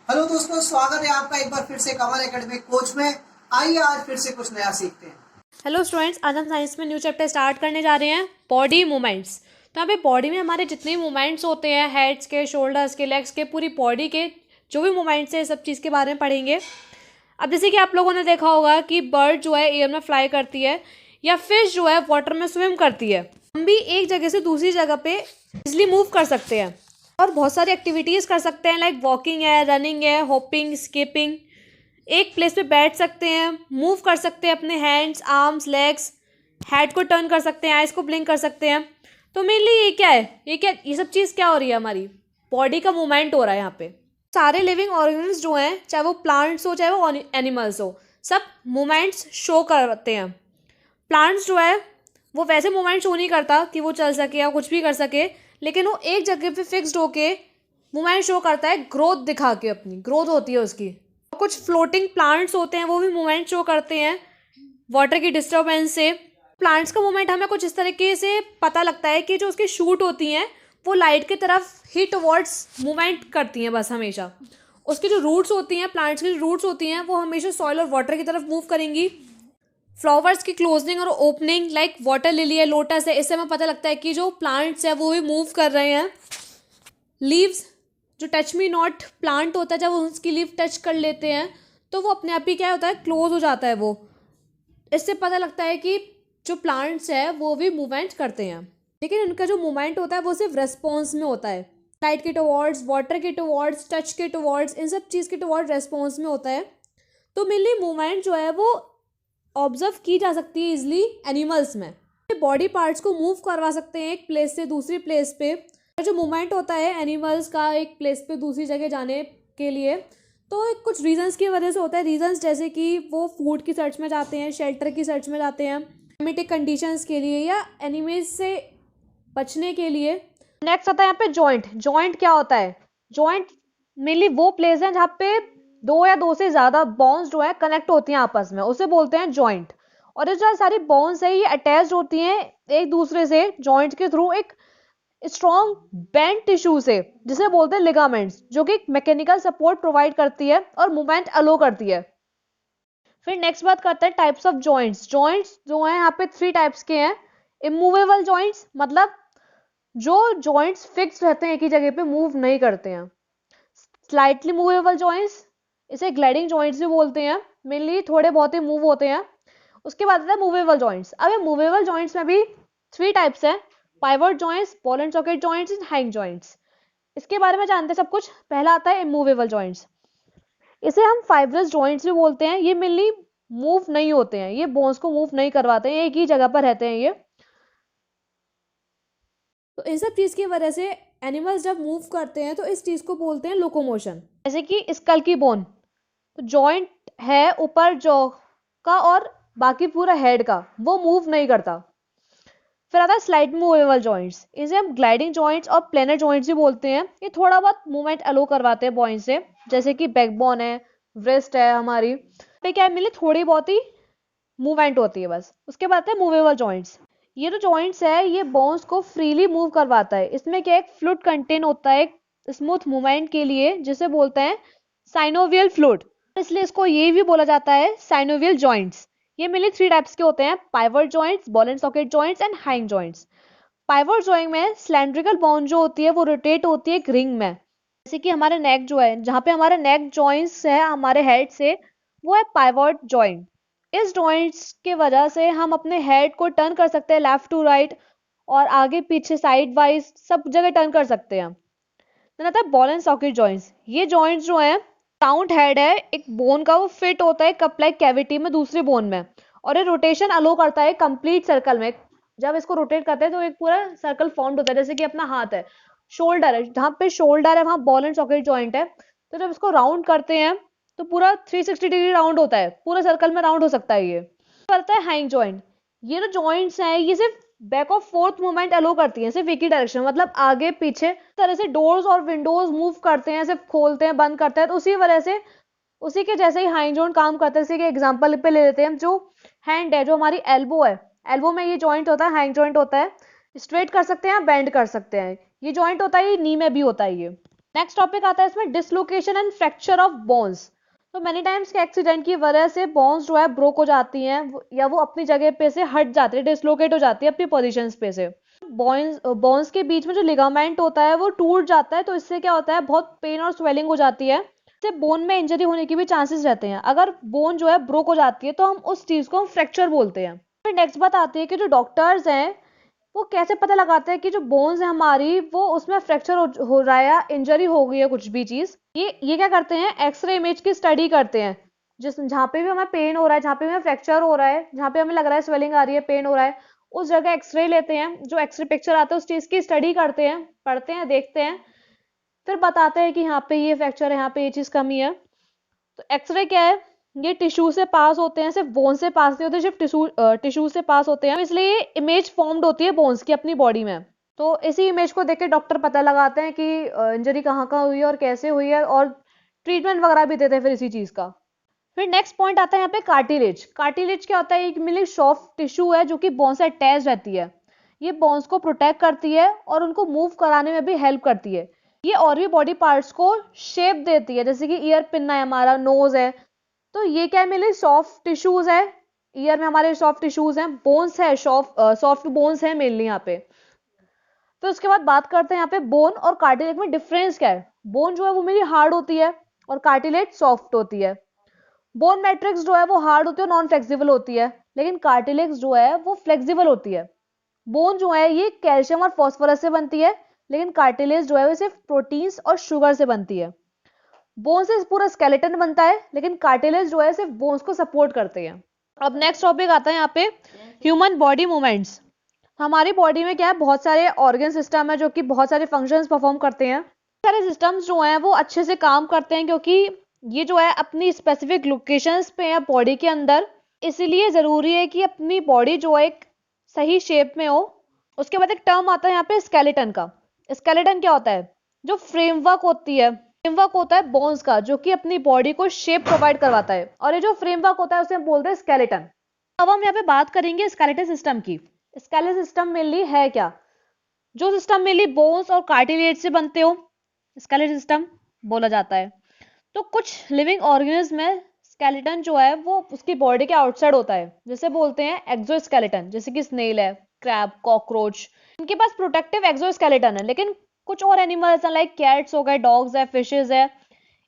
Hello दोस्तों, स्वागत है आपका एक बार फिर से कमल एकेडमी कोच में। आइए आज फिर से कुछ नया सीखते हैं। हेलो स्टूडेंट्स, आज हम साइंस में न्यू चैप्टर स्टार्ट करने जा रहे हैं बॉडी मूवमेंट्स। तो यहाँ पे बॉडी में हमारे जितने मूवमेंट्स होते हैं, हेड्स के, शोल्डर्स के, लेग्स के, पूरी बॉडी के जो भी मूवमेंट्स हैं, सब चीज़ के बारे में पढ़ेंगे। अब जैसे कि आप लोगों ने देखा होगा कि बर्ड जो है एयर में फ्लाई करती है, या फिश जो है वाटर में स्विम करती है। हम भी एक जगह से दूसरी जगह पे इजिली मूव कर सकते हैं और बहुत सारी एक्टिविटीज़ कर सकते हैं, लाइक वॉकिंग है, रनिंग है, हॉपिंग, स्किपिंग। एक प्लेस पे बैठ सकते हैं, मूव कर सकते हैं अपने हैंड्स, आर्म्स, लेग्स, हेड को टर्न कर सकते हैं, आइज को ब्लिंक कर सकते हैं। तो मेनली ये क्या है, ये सब चीज़ क्या हो रही है, हमारी बॉडी का मूवमेंट हो रहा है यहाँ पे। सारे लिविंग ऑर्गेनिज्म जो हैं, चाहे वो प्लांट्स हो चाहे वो एनिमल्स हो, सब मूवमेंट्स शो करते हैं। प्लांट्स जो है वो वैसे मूवमेंट शो नहीं करता कि वो चल सके या कुछ भी कर सके, लेकिन वो एक जगह पे फिक्स्ड होके मूवमेंट शो करता है, ग्रोथ दिखा के, अपनी ग्रोथ होती है उसकी। कुछ फ्लोटिंग प्लांट्स होते हैं, वो भी मूवमेंट शो करते हैं वाटर की डिस्टर्बेंस से। प्लांट्स का मूवमेंट हमें कुछ इस तरीके से पता लगता है कि जो उसकी शूट होती हैं वो लाइट की तरफ ही टुवर्ड्स मूवमेंट करती हैं बस हमेशा। उसकी जो रूट्स होती हैं, प्लांट्स की जो रूट्स होती हैं, वो हमेशा सॉइल और वाटर की तरफ मूव करेंगी। फ्लावर्स की क्लोजनिंग और ओपनिंग, लाइक वाटर लिली है, लोटस है, इससे हमें पता लगता है कि जो प्लांट्स है वो भी मूव कर रहे हैं। लीव्स, जो टच मी नॉट प्लांट होता है, जब उसकी लीफ टच कर लेते हैं तो वो अपने आप ही क्या होता है, क्लोज हो जाता है वो। इससे पता लगता है कि जो प्लांट्स है वो भी मूवमेंट करते हैं, लेकिन उनका जो मूवमेंट होता है वो सिर्फ रेस्पॉन्स में होता है। लाइट के टुवर्ड्स, वाटर के टुवर्ड्स, टच के टुवर्ड्स, इन सब चीज़ के टुवर्ड्स रेस्पॉन्स में होता है। तो मेनली मूवमेंट जो है वो ऑब्जर्व की जा सकती है इजिली एनिमल्स में। बॉडी पार्ट्स को मूव करवा सकते हैं एक प्लेस से दूसरी प्लेस पे। जो मूवमेंट होता है एनिमल्स का एक प्लेस पे दूसरी जगह जाने के लिए, तो कुछ रीजंस की वजह से होता है। रीजंस जैसे कि वो फूड की सर्च में जाते हैं, शेल्टर की सर्च में जाते हैं, क्लाइमेटिक कंडीशंस के लिए, या एनिमीज से बचने के लिए। नेक्स्ट आता है यहाँ पे जॉइंट। जॉइंट क्या होता है? जॉइंट मेनली वो प्लेस है जहाँ पे दो या दो से ज्यादा बोन्स जो है कनेक्ट होती हैं आपस में, उसे बोलते हैं जॉइंट। और ये जो सारी बोन्स है ये अटैच्ड होती हैं एक दूसरे से जॉइंट के थ्रू एक स्ट्रॉन्ग बेंड टिश्यू से, जिसे बोलते हैं लिगामेंट्स, जो कि मैकेनिकल सपोर्ट प्रोवाइड करती है और मूवमेंट अलो करती है। फिर नेक्स्ट बात करते हैं टाइप्स ऑफ जॉइंट्स। जॉइंट्स जो है यहाँ पे 3 टाइप्स के हैं। इमूवेबल जॉइंट्स, मतलब जो जॉइंट्स फिक्स रहते हैं एक ही जगह पे, मूव नहीं करते हैं। स्लाइटली मूवेबल जॉइंट्स, इसे ग्लाइडिंग जॉइंट्स भी बोलते हैं, मेनली थोड़े बहुत ही मूव होते हैं। उसके बाद आता है मूवेबल जॉइंट्स। अब ये मूवेबल जॉइंट्स में भी 3 टाइप्स हैं, pivot joints, ball and socket joints and hang joints. इसके बारे में जानते हैं सब कुछ। पहला आता है इमूवेबल जॉइंट्स। इसे हम फाइब्रस जॉइंट्स भी बोलते हैं। ये मेनली मूव नहीं होते हैं, ये बोन्स को मूव नहीं करवाते हैं, एक ही जगह पर रहते हैं ये। तो इन सब चीज की वजह से एनिमल्स जब मूव करते हैं तो इस चीज को बोलते हैं लोकोमोशन। जैसे कि स्कल की बोन, तो जॉइंट है ऊपर जॉ का और बाकी पूरा हेड का, वो मूव नहीं करता। फिर आता है स्लाइड मूवेबल जॉइंट्स। इसे हम ग्लाइडिंग जॉइंट्स और प्लेनर जॉइंट्स भी बोलते हैं। ये थोड़ा बहुत मूवमेंट अलो करवाते हैं बॉइंट से, जैसे कि बैकबोन है, व्रिस्ट है हमारी, पे क्या मिले थोड़ी बहुत ही मूवमेंट होती है बस। उसके बाद है मूवेबल जॉइंट्स। ये जो जॉइंट्स है ये बोन्स को फ्रीली मूव करवाता है। इसमें क्या एक फ्लूइड कंटेन होता है स्मूथ मूवमेंट के लिए, जिसे बोलते हैं साइनोवियल फ्लूइड, इसलिए इसको ये भी बोला जाता है साइनोवियल जॉइंट्स। ये मेनली 3 टाइप्स के होते हैं, pivot joints, ball and socket joints and hang joints. Pivot joint में सिलेंड्रिकल बोन जो होती है वो रोटेट होती है एक रिंग में, जैसे कि हमारे नेक जो है, जहाँ पे हमारे नेक जॉइंट्स है हमारे हेड से, वो है पाइवट जॉइंट। इस जॉइंट्स के वजह से हम अपने हेड को टर्न कर सकते हैं लेफ्ट टू राइट, और आगे पीछे साइड वाइज सब जगह टर्न कर सकते हैं। देन आता है बॉल एंड सॉकेट जॉइंट्स। ये जॉइंट्स जो है, राउंड हेड है एक बोन का, वो फिट होता है कप लाइक कैविटी में दूसरे बोन में, और ये रोटेशन अलो करता है कंप्लीट सर्कल में। जब इसको रोटेट करते हैं तो एक पूरा सर्कल फॉर्म होता है, जैसे कि अपना हाथ है, शोल्डर है, जहाँ पे शोल्डर है वहां बॉल एंड सॉकेट जॉइंट है। तो जब इसको राउंड करते हैं तो पूरा 360 डिग्री राउंड होता है, पूरा सर्कल में राउंड हो सकता है ये। करता है हैंग जॉइंट। ये जो जॉइंट्स हैं ये सिर्फ बैक ऑफ फोर्थ मूवमेंट अलो करती हैं, सिर्फ एक ही डायरेक्शन, मतलब आगे पीछे। तरह से डोर्स और विंडोज मूव करते हैं, सिर्फ खोलते हैं बंद करते हैं, तो उसी वजह से उसी के जैसे ही हैंग जॉइंट काम करते हैं। जैसे कि एग्जांपल पे ले लेते हैं, जो हैंड है, जो हमारी एल्बो है, एल्बो में ये जॉइंट होता है, हैंग जॉइंट होता है। स्ट्रेट कर सकते हैं, बेंड कर सकते हैं। ये जॉइंट होता है, ये नी में भी होता है ये। नेक्स्ट टॉपिक आता है इसमें dislocation and fracture of bones. तो मैनी टाइम्स के एक्सीडेंट की वजह से बोन्स जो है ब्रोक हो जाती हैं या वो अपनी जगह पे से हट जाती है, डिसलोकेट हो जाती है अपनी पोजीशंस पे से। बोन्स के बीच में जो लिगामेंट होता है वो टूट जाता है, तो इससे क्या होता है, बहुत पेन और स्वेलिंग हो जाती है, इससे बोन में इंजरी होने की भी चांसेस रहते हैं। अगर बोन जो है ब्रोक हो जाती है तो हम उस चीज को फ्रैक्चर बोलते हैं। फिर नेक्स्ट बात आती है कि जो डॉक्टर्स हैं वो कैसे पता लगाते हैं कि जो बोन्स है हमारी वो उसमें फ्रैक्चर हो रहा है या इंजरी हो गई है कुछ भी चीज। ये क्या करते हैं, एक्सरे इमेज की स्टडी करते हैं, जहाँ पे भी हमें पेन हो रहा है, जहाँ पे भी हमें फ्रैक्चर हो रहा है, जहाँ पे हमें लग रहा है स्वेलिंग आ रही है, पेन हो रहा है, उस जगह एक्सरे लेते हैं, जो एक्सरे पिक्चर आता है उस चीज की स्टडी करते हैं, पढ़ते हैं, देखते हैं, फिर बताते हैं कि यहाँ पे ये फ्रैक्चर है, यहाँ पे ये चीज कमी है। तो एक्सरे क्या है, ये टिश्यू से पास होते हैं, सिर्फ बोन से पास नहीं होते, सिर्फ टिश्यू से पास होते हैं, तो इसलिए ये इमेज फॉर्म्ड होती है बोन्स की अपनी बॉडी में। तो इसी इमेज को देख के डॉक्टर पता लगाते हैं कि इंजरी कहाँ कहाँ हुई है और कैसे हुई है, और ट्रीटमेंट वगैरह भी देते हैं फिर इसी चीज का। फिर नेक्स्ट पॉइंट आता है यहाँ पे कार्टिलेज। कार्टिलेज क्या होता है, एक मिली सॉफ्ट टिश्यू है जो कि बोन से अटैच रहती है। ये बोन्स को प्रोटेक्ट करती है और उनको मूव कराने में भी हेल्प करती है। ये और भी बॉडी पार्ट्स को शेप देती है, जैसे कि ईयर पिन है हमारा, नोज है, तो ये क्या मिले सॉफ्ट टिश्यूज है, ईयर में हमारे सॉफ्ट टिश्यूज हैं, बोन्स है, सॉफ्ट बोन्स है मेनली यहाँ पे। तो उसके बाद बात करते हैं यहाँ पे बोन और कार्टिलेज में डिफरेंस क्या है। बोन जो है वो मेरी हार्ड होती है और कार्टिलेज सॉफ्ट होती है। बोन मैट्रिक्स जो है वो हार्ड होती है और नॉन फ्लेक्सिबल होती है, लेकिन कार्टिलेज जो है वो फ्लेक्सिबल होती है। बोन जो है ये कैल्शियम और फॉस्फोरस से बनती है, लेकिन कार्टिलेज जो है वो सिर्फ प्रोटीन्स और शुगर से बनती है। बोन से पूरा स्केलेटन बनता है, लेकिन कार्टिलेज जो है सिर्फ बोन्स को सपोर्ट करते हैं। अब नेक्स्ट टॉपिक आता है यहाँ पे ह्यूमन बॉडी मूवमेंट्स। हमारी बॉडी में क्या है, बहुत सारे ऑर्गन सिस्टम है जो कि बहुत सारे फंक्शंस परफॉर्म करते हैं। सारे सिस्टम्स जो हैं वो अच्छे से काम करते हैं क्योंकि ये जो है अपनी स्पेसिफिक लोकेशंस पे है बॉडी के अंदर, इसीलिए जरूरी है कि अपनी बॉडी जो है एक सही शेप में हो। उसके बाद एक टर्म आता है यहाँ पे स्केलेटन का। स्केलेटन क्या होता है, जो फ्रेमवर्क होता है बोन्स का, जो कि अपनी बॉडी को शेप प्रोवाइड करवाता है, और ये जो फ्रेमवर्क होता है उसे हम बोलते हैं स्केलेटन। अब हम यहाँ पे बात करेंगे स्केलेटल सिस्टम की। स्केलेटल सिस्टम मेनली है क्या, जो सिस्टम मेनली बोन्स और कार्टिलेज से बनते हो स्केलेटल सिस्टम बोला जाता है। तो कुछ लिविंग ऑर्गेनिज्म में स्केलेटन जो है वो उसकी बॉडी के आउटसाइड होता है, जैसे बोलते हैं एक्सोस्केलेटन, जैसे कि स्नेल है, क्रैब, कॉकरोच, इनके पास प्रोटेक्टिव एक्सोस्केलेटन है। लेकिन कुछ और एनिमल्स लाइक कैट्स हो गए, डॉग्स है, फिशेज है,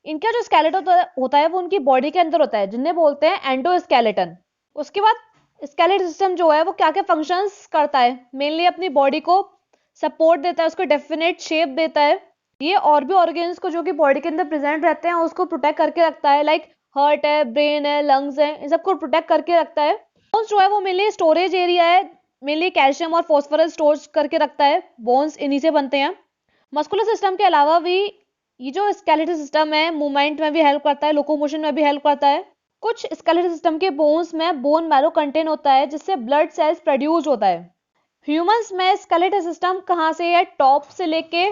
इनका जो स्केलेटन होता है वो उनकी बॉडी के अंदर होता है, जिन्हें बोलते हैं एंडोस्केलेटन। उसके बाद स्केलेटल सिस्टम जो है वो क्या क्या फंक्शंस करता है, मेनली अपनी बॉडी को सपोर्ट देता है, उसको डेफिनेट शेप देता है। ये और भी ऑर्गेन्स को जो कि बॉडी के अंदर प्रेजेंट रहते हैं उसको प्रोटेक्ट करके रखता है, लाइक हार्ट है, ब्रेन है, लंग्स है, इन सबको प्रोटेक्ट करके रखता है। बोन्स जो है वो मेनली स्टोरेज एरिया है, मेनली कैल्शियम और फॉस्फोरस स्टोर करके रखता है, बोन्स इन्हीं से बनते हैं। मस्कुलर सिस्टम के अलावा भी ये जो स्केलेटल सिस्टम है मूवमेंट में भी हेल्प करता है, लोकोमोशन में भी हेल्प करता है। कुछ स्केलेटल सिस्टम के बोन्स में बोन मैरो कंटेन होता है, जिससे ब्लड सेल्स प्रोड्यूस होता है। ह्यूमंस में स्केलेटल सिस्टम कहाँ से है, टॉप से लेके,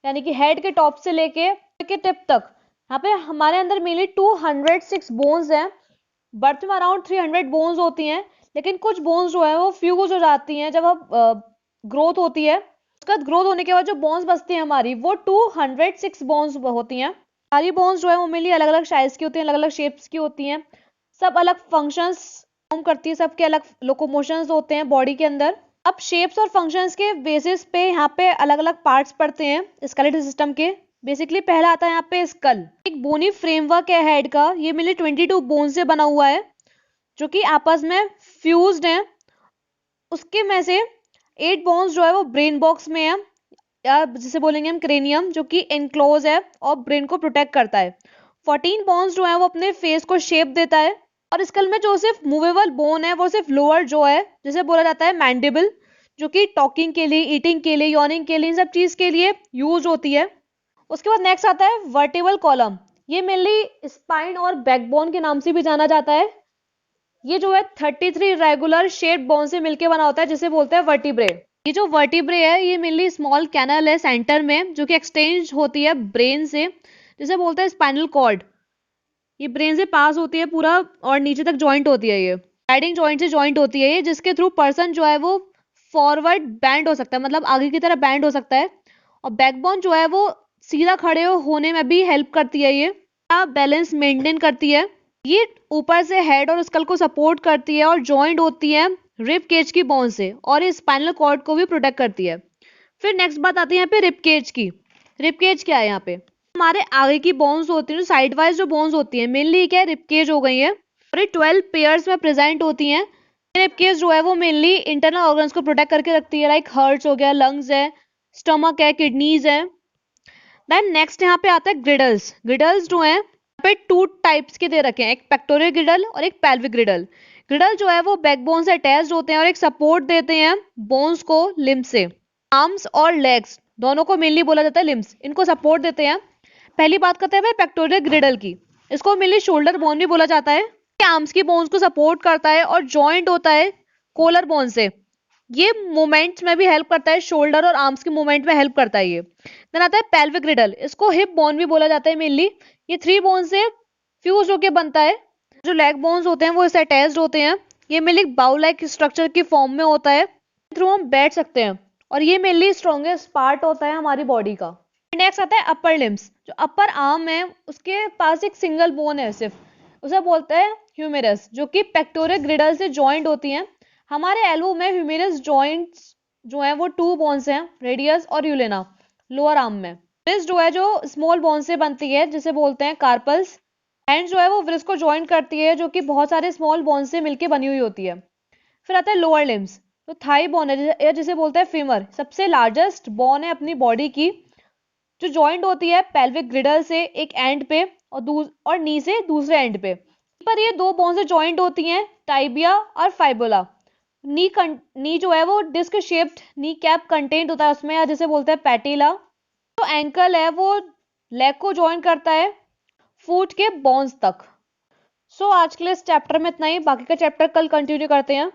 यानी कि हेड के टॉप से लेके टिप तक। यहाँ पे हमारे अंदर मेनली 206 बोन्स हैं, बर्थ में अराउंड 300 बोन्स होती हैं, लेकिन कुछ बोन्स जो है वो फ्यूज हो जाती हैं जब अब ग्रोथ होती है। उसके बाद ग्रोथ होने के बाद जो बोन्स बचती हैं हमारी वो 206 बोन्स होती हैं। सारी बोन्स जो है वो मेनली अलग अलग साइज की होती हैं, अलग अलग शेप्स की होती हैं, सब अलग फंक्शंस परफॉर्म करती है, सबके अलग लोकोमोशंस होते हैं बॉडी के अंदर। अब शेप्स और फंक्शंस के बेसिस पे यहाँ पे अलग अलग पार्ट्स पड़ते हैं स्केलेटल सिस्टम के। बेसिकली पहला आता है यहाँ पे स्कल, एक बोनी फ्रेमवर्क है हेड का, ये मेनली 22 बोन से बना हुआ है जो कि आपस में फ्यूज्ड हैं। उसके में से 8 बोन्स जो है वो ब्रेन बॉक्स में है, या जिसे बोलेंगे हम क्रेनियम, जो कि एनक्लोज है और ब्रेन को प्रोटेक्ट करता है। 14 बोन्स जो है वो अपने फेस को शेप देता है। और स्कल में जो सिर्फ मूवेबल बोन है वो सिर्फ लोअर जो है, जिसे बोला जाता है मैंडिबल, जो कि टॉकिंग के लिए, ईटिंग के लिए, यॉर्निंग के लिए, इन सब चीज के लिए यूज होती है। उसके बाद नेक्स्ट आता है वर्टिबल कॉलम, ये मेनली स्पाइन और बैकबोन के नाम से भी जाना जाता है। ये जो है 33 रेगुलर शेप्ड बोन से मिलकर बना होता है, जिसे बोलते हैं वर्टिब्रे। ये जो वर्टिब्रे है ये मेनली स्मॉल कैनल है सेंटर में, जो कि एक्सचेंज होती है ब्रेन से, जिसे बोलते हैं स्पाइनल कॉर्ड। ये ब्रेन से पास होती है पूरा और नीचे तक जॉइंट होती है, ये राइडिंग जॉइंट से जॉइंट होती है ये, जिसके थ्रू पर्सन जो है वो फॉरवर्ड बैंड हो सकता है, मतलब आगे की तरफ बैंड हो सकता है। और बैकबोन जो है वो सीधा खड़े होने में भी हेल्प करती है, ये बैलेंस मेंटेन करती है। ये ऊपर से हेड और स्कल को सपोर्ट करती है और जॉइंट होती है रिब केज की बोन से, और ये स्पाइनल कॉर्ड को भी प्रोटेक्ट करती है। फिर नेक्स्ट बात आती है यहाँ पे रिब केज की। रिब केज क्या है? यहाँ पे हमारे आगे की बोन्स होती है, जो साइड वाइज जो बोन्स होती है, मेनली क्या है, रिब केज हो गई है, और ये 12 पेयर्स में प्रेजेंट होती हैं। रिब केज जो है वो मेनली इंटरनल ऑर्गन्स को प्रोटेक्ट करके रखती है, लाइक हार्ट हो गया, लंग्स है, स्टमक है, किडनीज है। देन नेक्स्ट यहाँ पे आता है ग्रिडल्स। ग्रिडल्स जो है पे 2 टाइप्स के दे रखे हैं, एक पेक्टोरियल ग्रिडल और एक पेल्विक ग्रिडल। ग्रिडल जो है वो बैकबोन से अटैच्ड होते हैं और एक सपोर्ट देते हैं बोन्स को लिम्ब से। आर्म्स और लेग्स दोनों को मेनली बोला जाता है लिम्स, इनको सपोर्ट देते हैं। पहली बात करते हैं पेक्टोरियल ग्रिडल की। इसको मेनली शोल्डर बोन भी बोला जाता है। आर्म्स की बोन्स को सपोर्ट करता है और जॉइंट होता है कोलर बोन से। ये मूवमेंट्स में भी हेल्प करता है, शोल्डर और आर्म्स के मूवमेंट में हेल्प करता है ये। देन आता है पेल्विक ग्रिडल, इसको हिप बोन भी बोला जाता है मेनली। ये 3 बोन से फ्यूज होकर बनता है। जो लेग बोन्स होते हैं वो इससे अटैच्ड होते हैं। ये मेनली बाउल लाइक स्ट्रक्चर की फॉर्म में होता है, थ्रू हम बैठ सकते हैं, और ये मेनली स्ट्रॉन्गेस्ट पार्ट होता है हमारी बॉडी का। नेक्स्ट आता है अपर लिम्स। जो अपर आर्म है उसके पास एक सिंगल बोन है सिर्फ, उसे बोलते हैं ह्यूमेरस, जो कि पेक्टोरियल ग्रिडल से जॉइंट होती हैं। हमारे एल्बो में ह्यूमेरस जॉइंट्स जो है वो 2 बोन्स हैं, रेडियस और यूलेना, लोअर आर्म में। व्रिस्ट जो है जो स्मॉल बोन से बनती है, जिसे बोलते हैं कार्पल्स। हैंड जो है वो व्रिस्ट को जॉइंट करती है, जो कि बहुत सारे स्मॉल बोन से मिलकर बनी हुई होती है। फिर आता है लोअर लिम्स, तो थाई बोन है, जिसे बोलते हैं फीमर, सबसे लार्जेस्ट बोन है अपनी बॉडी की, जो जॉइंट होती है पेल्विक ग्रिडल से एक एंड पे और नी से दूसरे एंड पे। पर ये 2 बोन से जॉइंट होती हैं, टाइबिया और फाइबुला। नी जो है वो disc shaped knee cap content होता है उसमें, या जिसे बोलते हैं पैटिला। जो एंकल है वो लेग को जॉइन करता है फुट के बोन्स तक। सो आज के लिए इस चैप्टर में इतना ही, बाकी का चैप्टर कल कंटिन्यू करते हैं।